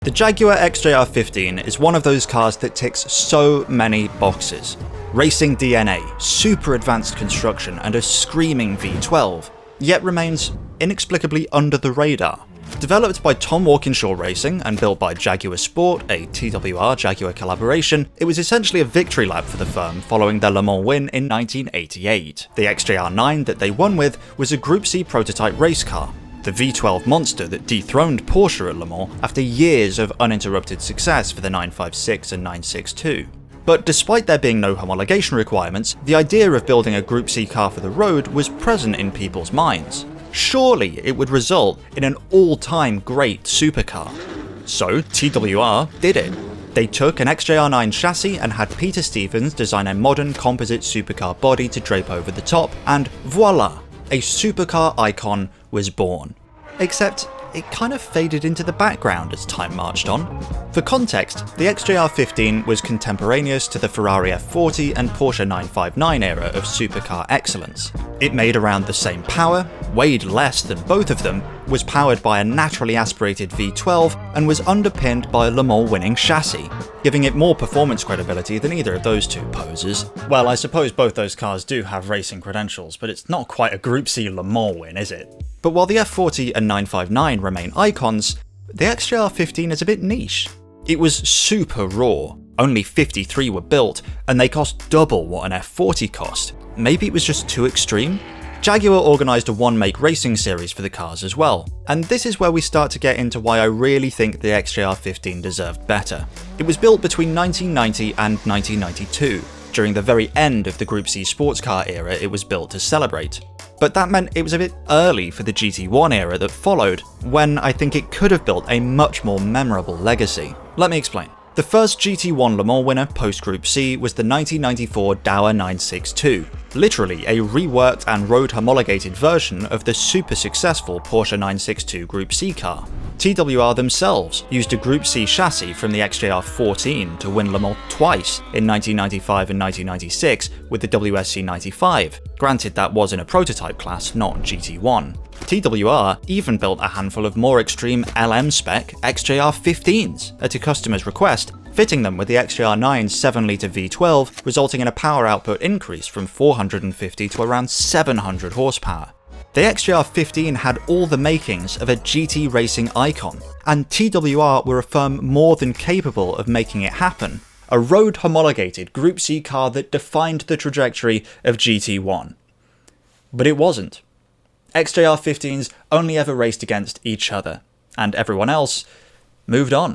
The Jaguar XJR-15 is one of those cars that ticks so many boxes. Racing DNA, super advanced construction, and a screaming V12, yet remains inexplicably under the radar. Developed by Tom Walkinshaw Racing and built by Jaguar Sport, a TWR-Jaguar collaboration, it was essentially a victory lap for the firm following their Le Mans win in 1988. The XJR-9 that they won with was a Group C prototype race car, the V12 monster that dethroned Porsche at Le Mans after years of uninterrupted success for the 956 and 962. But despite there being no homologation requirements, the idea of building a Group C car for the road was present in people's minds. Surely it would result in an all-time great supercar. So TWR did it. They took an XJR-9 chassis and had Peter Stevens design a modern composite supercar body to drape over the top, and voila! A supercar icon was born. Except it kind of faded into the background as time marched on. For context, the XJR-15 was contemporaneous to the Ferrari F40 and Porsche 959 era of supercar excellence. It made around the same power, weighed less than both of them, was powered by a naturally aspirated V12, and was underpinned by a Le Mans winning chassis, giving it more performance credibility than either of those two poses. Well, I suppose both those cars do have racing credentials, but it's not quite a Group C Le Mans win, is it? But while the F40 and 959 remain icons, the XJR-15 is a bit niche. It was super raw, only 53 were built, and they cost double what an F40 cost. Maybe it was just too extreme? Jaguar organised a one-make racing series for the cars as well, and this is where we start to get into why I really think the XJR-15 deserved better. It was built between 1990 and 1992. During the very end of the Group C sports car era it was built to celebrate. But that meant it was a bit early for the GT1 era that followed, when I think it could have built a much more memorable legacy. Let me explain. The first GT1 Le Mans winner post-Group C was the 1994 Jaguar 962, literally a reworked and road homologated version of the super successful Porsche 962 Group C car. TWR themselves used a Group C chassis from the XJR-14 to win Le Mans twice in 1995 and 1996 with the WSC 95. Granted, that was in a prototype class, not GT1. TWR even built a handful of more extreme LM spec XJR-15s at a customer's request, fitting them with the XJR-9's 7-litre V12, resulting in a power output increase from 450 to around 700 horsepower. The XJR-15 had all the makings of a GT racing icon, and TWR were a firm more than capable of making it happen. A road homologated Group C car that defined the trajectory of GT1. But it wasn't. XJR-15s only ever raced against each other, and everyone else moved on.